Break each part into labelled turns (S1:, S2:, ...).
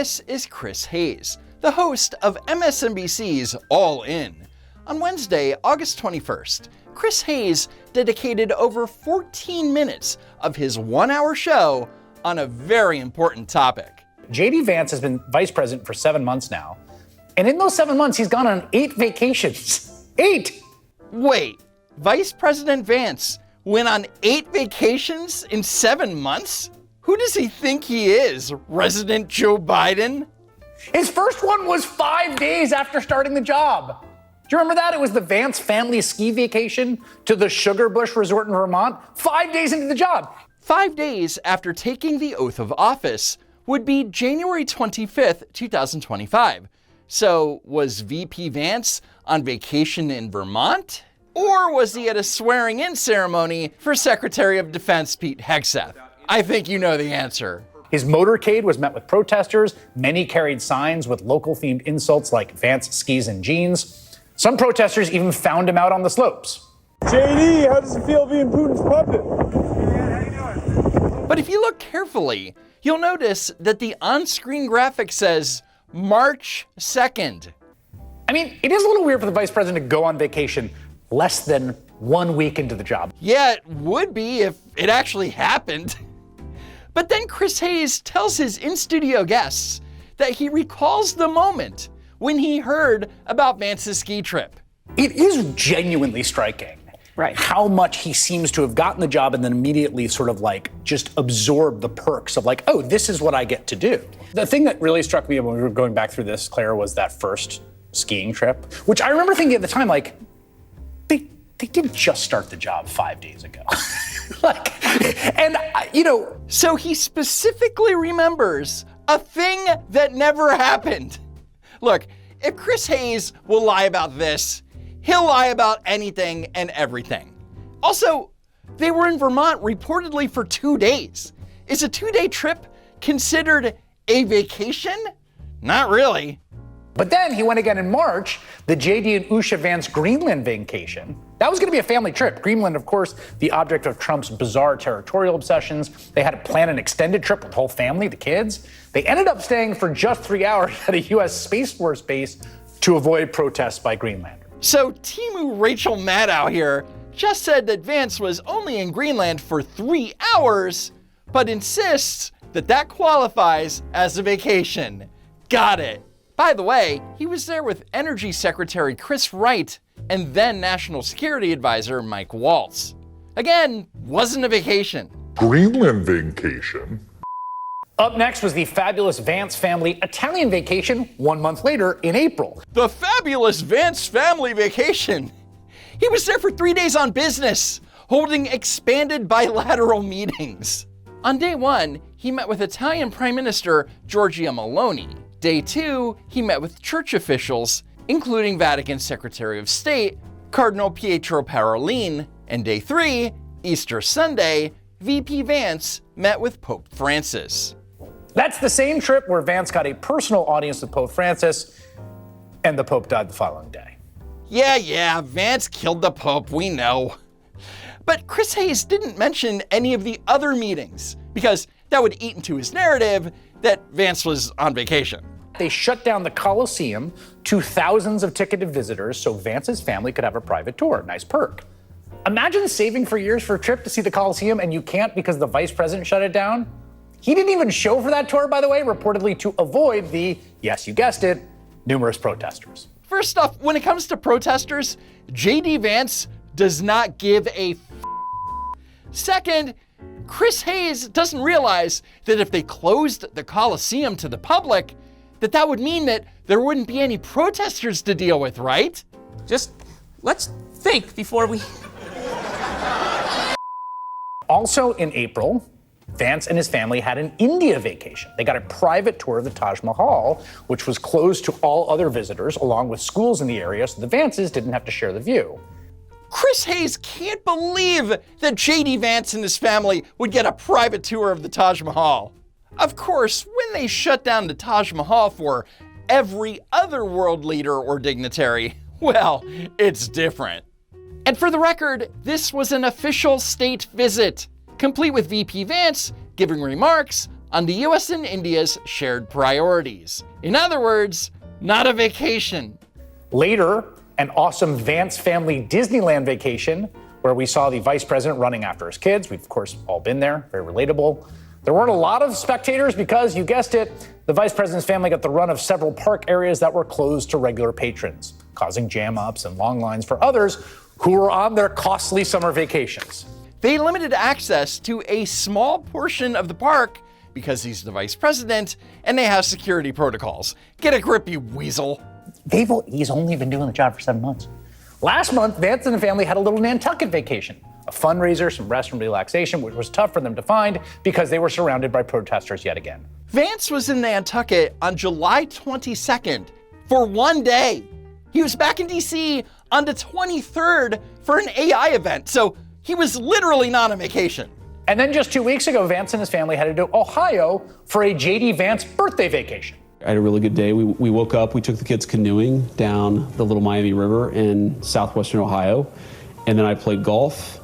S1: This is Chris Hayes, the host of MSNBC's All In. On Wednesday, August 21st, Chris Hayes dedicated over 14 minutes of his one-hour show on a very important topic.
S2: J.D. Vance has been vice president for 7 months now, and in those 7 months, he's gone on 8 vacations. 8!
S1: Wait, Vice President Vance went on 8 vacations in 7 months? Who does he think he is, Resident Joe Biden?
S2: His first one was 5 days after starting the job. Do you remember that? It was the Vance family ski vacation to the Sugar Bush Resort in Vermont, 5 days into the job.
S1: 5 days after taking the oath of office would be January 25th, 2025. So was VP Vance on vacation in Vermont? Or was he at a swearing-in ceremony for Secretary of Defense Pete Hegseth? I think you know the answer.
S2: His motorcade was met with protesters. Many carried signs with local-themed insults like Vance skis and jeans. Some protesters even found him out on the slopes.
S3: JD, how does it feel being Putin's puppet? How you doing?
S1: But if you look carefully, you'll notice that the on-screen graphic says March 2nd.
S2: I mean, it is a little weird for the vice president to go on vacation less than 1 week into the job.
S1: Yeah, it would be if it actually happened. But then Chris Hayes tells his in-studio guests that he recalls the moment when he heard about Vance's ski trip.
S2: It is genuinely striking,
S4: right,
S2: how much he seems to have gotten the job and then immediately sort of like just absorbed the perks of like, oh, this is what I get to do. The thing that really struck me when we were going back through this, Claire, was that first skiing trip, which I remember thinking at the time, like, they didn't just start the job 5 days ago.
S1: So he specifically remembers a thing that never happened. Look, if Chris Hayes will lie about this, he'll lie about anything and everything. Also, they were in Vermont reportedly for 2 days. Is a 2-day trip considered a vacation? Not really.
S2: But then he went again in March, the JD and Usha Vance Greenland vacation. That was gonna be a family trip. Greenland, of course, the object of Trump's bizarre territorial obsessions. They had to plan an extended trip with the whole family, the kids. They ended up staying for just 3 hours at a US Space Force base to avoid protests by Greenlanders.
S1: So Timu Rachel Maddow here just said that Vance was only in Greenland for 3 hours, but insists that that qualifies as a vacation. Got it. By the way, he was there with Energy Secretary Chris Wright and then National Security Advisor Mike Waltz. Again, wasn't a vacation.
S5: Greenland vacation?
S2: Up next was the fabulous Vance family Italian vacation 1 month later in April.
S1: The fabulous Vance family vacation. He was there for 3 days on business, holding expanded bilateral meetings. On day 1, he met with Italian Prime Minister Giorgia Meloni. Day 2, he met with church officials, including Vatican Secretary of State, Cardinal Pietro Parolin. And day 3, Easter Sunday, VP Vance met with Pope Francis.
S2: That's the same trip where Vance got a personal audience with Pope Francis, and the Pope died the following day.
S1: Yeah, Vance killed the Pope, we know. But Chris Hayes didn't mention any of the other meetings, because that would eat into his narrative that Vance was on vacation.
S2: They shut down the Coliseum to thousands of ticketed visitors so Vance's family could have a private tour. Nice perk. Imagine saving for years for a trip to see the Coliseum and you can't because the vice president shut it down. He didn't even show for that tour, by the way, reportedly to avoid the, yes, you guessed it, numerous protesters.
S1: First off, when it comes to protesters, J.D. Vance does not give a Second, Chris Hayes doesn't realize that if they closed the Coliseum to the public, that would mean that there wouldn't be any protesters to deal with, right?
S4: Just let's think before we...
S2: Also in April, Vance and his family had an India vacation. They got a private tour of the Taj Mahal, which was closed to all other visitors, along with schools in the area, so the Vances didn't have to share the view.
S1: Chris Hayes can't believe that J.D. Vance and his family would get a private tour of the Taj Mahal. Of course, when they shut down the Taj Mahal for every other world leader or dignitary, well, it's different. And for the record, this was an official state visit, complete with VP Vance giving remarks on the US and India's shared priorities. In other words, not a vacation.
S2: Later, an awesome Vance family Disneyland vacation where we saw the vice president running after his kids. We've, of course, all been there. Very relatable. There weren't a lot of spectators because, you guessed it, the vice president's family got the run of several park areas that were closed to regular patrons, causing jam-ups and long lines for others who were on their costly summer vacations.
S1: They limited access to a small portion of the park because he's the vice president and they have security protocols. Get a grip, you weasel.
S2: He's only been doing the job for 7 months. Last month, Vance and the family had a little Nantucket vacation, a fundraiser, some rest and relaxation, which was tough for them to find because they were surrounded by protesters yet again.
S1: Vance was in Nantucket on July 22nd for 1 day. He was back in DC on the 23rd for an AI event, so he was literally not on vacation.
S2: And then just 2 weeks ago, Vance and his family headed to Ohio for a JD Vance birthday vacation.
S6: I had a really good day. We woke up, we took the kids canoeing down the Little Miami River in southwestern Ohio, and then I played golf,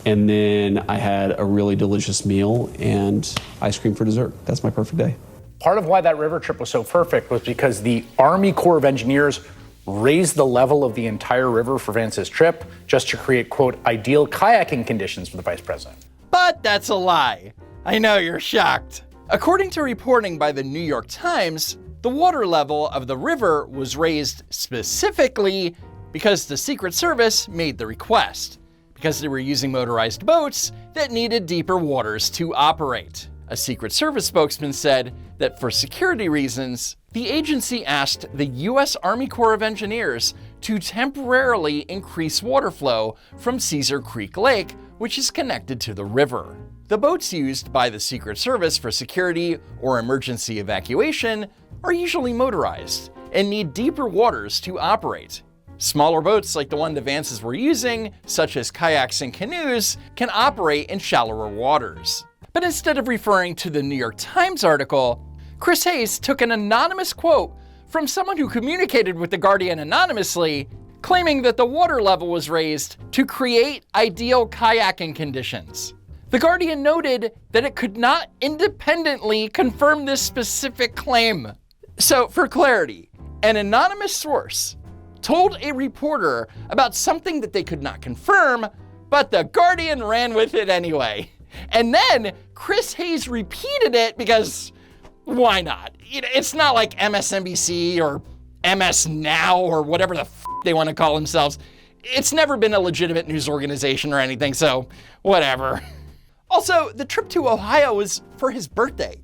S6: and then I had a really delicious meal and ice cream for dessert. That's my perfect day.
S2: Part of why that river trip was so perfect was because the Army Corps of Engineers raised the level of the entire river for Vance's trip just to create, quote, ideal kayaking conditions for the vice president.
S1: But that's a lie. I know you're shocked. According to reporting by the New York Times, the water level of the river was raised specifically because the Secret Service made the request, because they were using motorized boats that needed deeper waters to operate. A Secret Service spokesman said that for security reasons, the agency asked the U.S. Army Corps of Engineers to temporarily increase water flow from Cedar Creek Lake, which is connected to the river. The boats used by the Secret Service for security or emergency evacuation are usually motorized and need deeper waters to operate. Smaller boats like the one the Vances were using, such as kayaks and canoes, can operate in shallower waters. But instead of referring to the New York Times article, Chris Hayes took an anonymous quote from someone who communicated with The Guardian anonymously, claiming that the water level was raised to create ideal kayaking conditions. The Guardian noted that it could not independently confirm this specific claim. So, for clarity, an anonymous source told a reporter about something that they could not confirm, but The Guardian ran with it anyway. And then Chris Hayes repeated it because why not? It's not like MSNBC or MS Now or whatever the they want to call themselves. It's never been a legitimate news organization or anything, so whatever. Also, the trip to Ohio was for his birthday.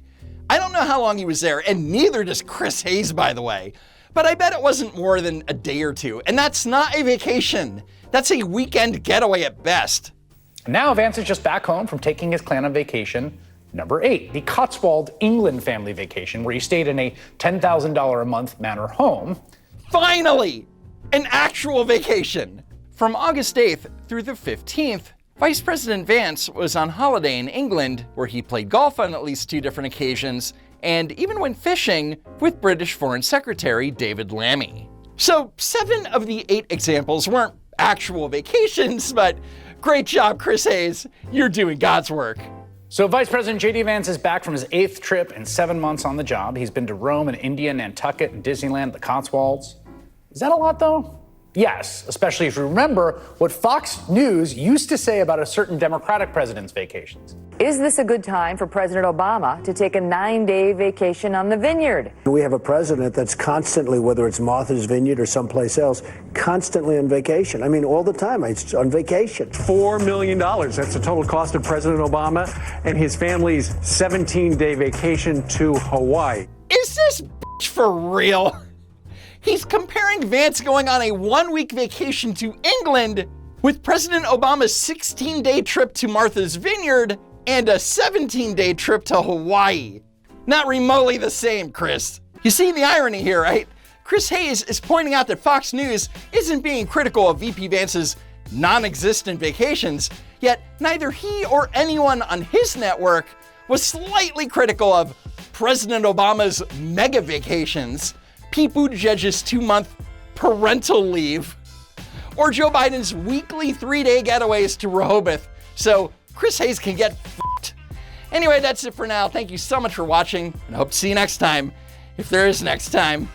S1: I don't know how long he was there, and neither does Chris Hayes, by the way. But I bet it wasn't more than a day or two, and that's not a vacation. That's a weekend getaway at best.
S2: Now Vance is just back home from taking his clan on vacation number 8, the Cotswold, England family vacation, where he stayed in a $10,000 a month manor home.
S1: Finally, an actual vacation. From August 8th through the 15th, Vice President Vance was on holiday in England, where he played golf on at least 2 different occasions, and even went fishing with British Foreign Secretary David Lammy. So 7 of the 8 examples weren't actual vacations, but great job, Chris Hayes. You're doing God's work.
S2: So Vice President J.D. Vance is back from his 8th trip in 7 months on the job. He's been to Rome and India, Nantucket, and Disneyland, the Cotswolds. Is that a lot, though? Yes, especially if you remember what Fox News used to say about a certain Democratic president's vacations.
S7: Is this a good time for President Obama to take a 9-day vacation on the Vineyard?
S8: We have a president that's constantly, whether it's Martha's Vineyard or someplace else, constantly on vacation. I mean, all the time, it's on vacation.
S3: $4 million. That's the total cost of President Obama and his family's 17-day vacation to Hawaii.
S1: Is this bitch for real? He's comparing Vance going on a 1-week vacation to England with President Obama's 16-day trip to Martha's Vineyard and a 17-day trip to Hawaii. Not remotely the same, Chris. You see the irony here, right? Chris Hayes is pointing out that Fox News isn't being critical of VP Vance's non-existent vacations, yet neither he or anyone on his network was slightly critical of President Obama's mega vacations, Pete Buttigieg's 2-month parental leave, or Joe Biden's weekly 3-day getaways to Rehoboth, so Chris Hayes can get f***ed. Anyway, that's it for now. Thank you so much for watching, and I hope to see you next time, if there is next time.